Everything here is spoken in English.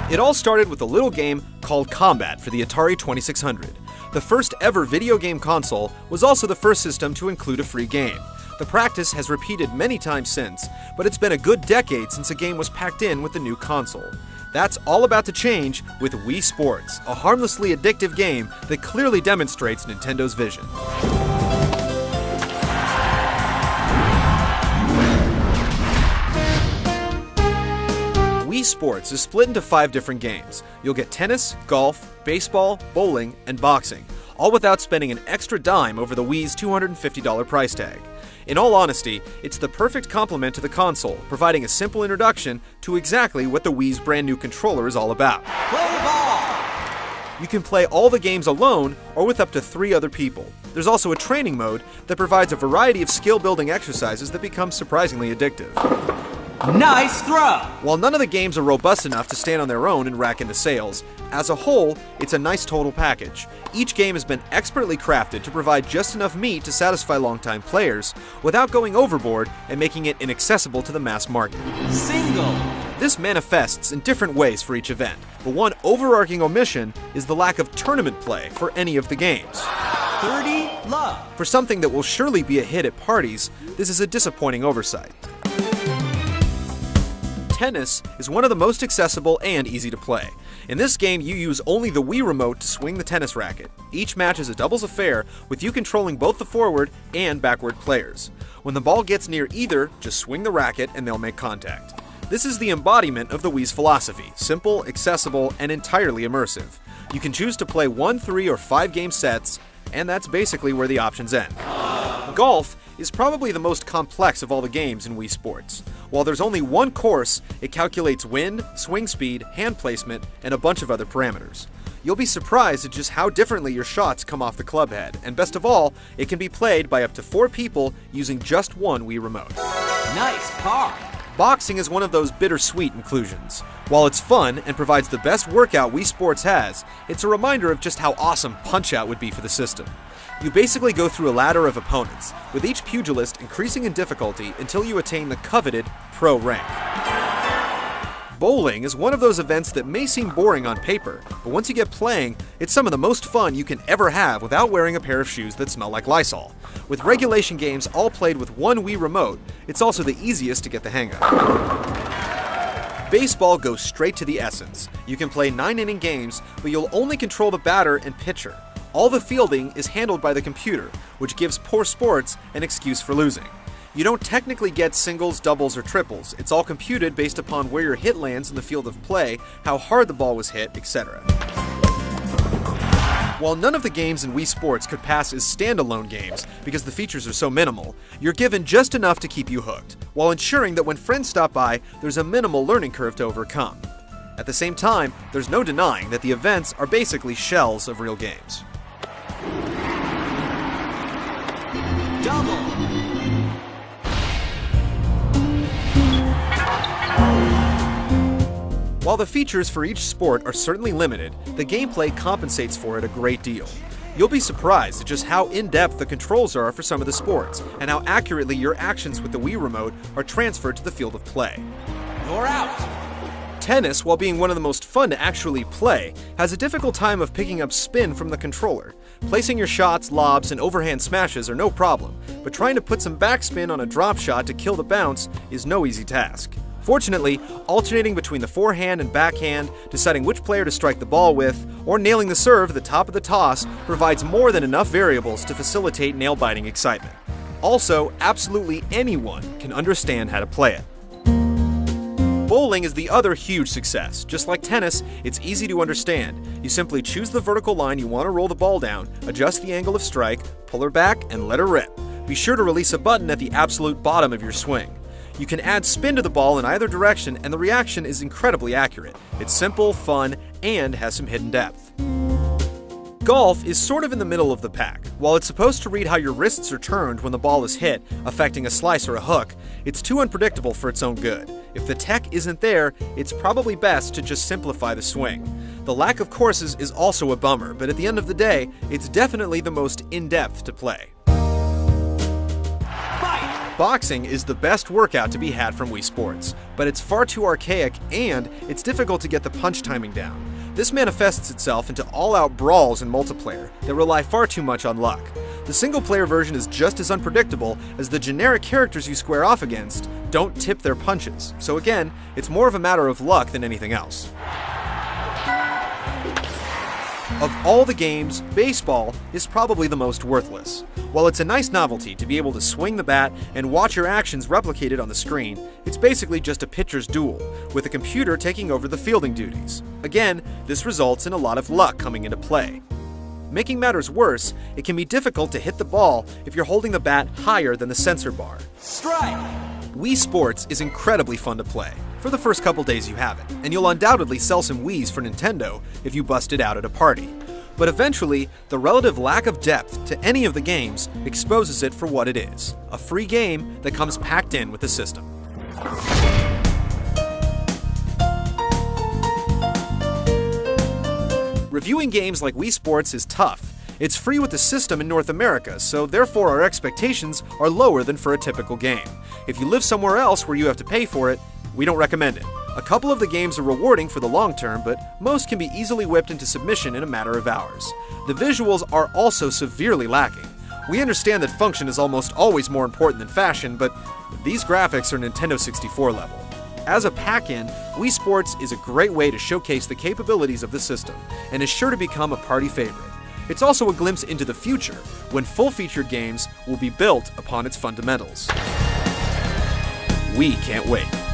It all started with a little game called Combat for the Atari 2600. The first ever video game console was also the first system to include a free game. The practice has repeated many times since, but it's been a good decade since a game was packed in with the new console. That's all about to change with Wii Sports, a harmlessly addictive game that clearly demonstrates Nintendo's vision. Wii Sports is split into 5 different games. You'll get tennis, golf, baseball, bowling, and boxing, all without spending an extra dime over the Wii's $250 price tag. In all honesty, it's the perfect complement to the console, providing a simple introduction to exactly what the Wii's brand new controller is all about. Play ball! You can play all the games alone or with up to 3 other people. There's also a training mode that provides a variety of skill-building exercises that become surprisingly addictive. Nice throw! While none of the games are robust enough to stand on their own and rack into sales, as a whole, it's a nice total package. Each game has been expertly crafted to provide just enough meat to satisfy longtime players, without going overboard and making it inaccessible to the mass market. Single! This manifests in different ways for each event, but one overarching omission is the lack of tournament play for any of the games. 30 love! For something that will surely be a hit at parties, this is a disappointing oversight. Tennis is one of the most accessible and easy to play. In this game, you use only the Wii remote to swing the tennis racket. Each match is a doubles affair, with you controlling both the forward and backward players. When the ball gets near either, just swing the racket and they'll make contact. This is the embodiment of the Wii's philosophy: simple, accessible, and entirely immersive. You can choose to play 1, 3, or 5 game sets, and that's basically where the options end. Golf is probably the most complex of all the games in Wii Sports. While there's only one course, it calculates wind, swing speed, hand placement, and a bunch of other parameters. You'll be surprised at just how differently your shots come off the club head, and best of all, it can be played by up to 4 people using just one Wii remote. Nice par! Boxing is one of those bittersweet inclusions. While it's fun and provides the best workout Wii Sports has, it's a reminder of just how awesome Punch-Out would be for the system. You basically go through a ladder of opponents, with each pugilist increasing in difficulty until you attain the coveted Pro rank. Bowling is one of those events that may seem boring on paper, but once you get playing, it's some of the most fun you can ever have without wearing a pair of shoes that smell like Lysol. With regulation games all played with one Wii remote, it's also the easiest to get the hang of. Baseball goes straight to the essence. You can play 9-inning games, but you'll only control the batter and pitcher. All the fielding is handled by the computer, which gives poor sports an excuse for losing. You don't technically get singles, doubles, or triples. It's all computed based upon where your hit lands in the field of play, how hard the ball was hit, etc. While none of the games in Wii Sports could pass as standalone games because the features are so minimal, you're given just enough to keep you hooked, while ensuring that when friends stop by, there's a minimal learning curve to overcome. At the same time, there's no denying that the events are basically shells of real games. Double! While the features for each sport are certainly limited, the gameplay compensates for it a great deal. You'll be surprised at just how in-depth the controls are for some of the sports, and how accurately your actions with the Wii remote are transferred to the field of play. You're out! Tennis, while being one of the most fun to actually play, has a difficult time of picking up spin from the controller. Placing your shots, lobs, and overhand smashes are no problem, but trying to put some backspin on a drop shot to kill the bounce is no easy task. Fortunately, alternating between the forehand and backhand, deciding which player to strike the ball with, or nailing the serve at the top of the toss provides more than enough variables to facilitate nail-biting excitement. Also, absolutely anyone can understand how to play it. Bowling is the other huge success. Just like tennis, it's easy to understand. You simply choose the vertical line you want to roll the ball down, adjust the angle of strike, pull her back, and let her rip. Be sure to release a button at the absolute bottom of your swing. You can add spin to the ball in either direction, and the reaction is incredibly accurate. It's simple, fun, and has some hidden depth. Golf is sort of in the middle of the pack. While it's supposed to read how your wrists are turned when the ball is hit, affecting a slice or a hook, it's too unpredictable for its own good. If the tech isn't there, it's probably best to just simplify the swing. The lack of courses is also a bummer, but at the end of the day, it's definitely the most in-depth to play. Fight! Boxing is the best workout to be had from Wii Sports, but it's far too archaic and it's difficult to get the punch timing down. This manifests itself into all-out brawls in multiplayer that rely far too much on luck. The single-player version is just as unpredictable as the generic characters you square off against don't tip their punches, so again, it's more of a matter of luck than anything else. Of all the games, baseball is probably the most worthless. While it's a nice novelty to be able to swing the bat and watch your actions replicated on the screen, it's basically just a pitcher's duel, with a computer taking over the fielding duties. Again, this results in a lot of luck coming into play. Making matters worse, it can be difficult to hit the ball if you're holding the bat higher than the sensor bar. Strike! Wii Sports is incredibly fun to play, for the first couple days you have it, and you'll undoubtedly sell some Wiis for Nintendo if you bust it out at a party. But eventually, the relative lack of depth to any of the games exposes it for what it is, a free game that comes packed in with the system. Reviewing games like Wii Sports is tough. It's free with the system in North America, so therefore our expectations are lower than for a typical game. If you live somewhere else where you have to pay for it, we don't recommend it. A couple of the games are rewarding for the long term, but most can be easily whipped into submission in a matter of hours. The visuals are also severely lacking. We understand that function is almost always more important than fashion, but these graphics are Nintendo 64 level. As a pack-in, Wii Sports is a great way to showcase the capabilities of the system, and is sure to become a party favorite. It's also a glimpse into the future, when full-featured games will be built upon its fundamentals. We can't wait.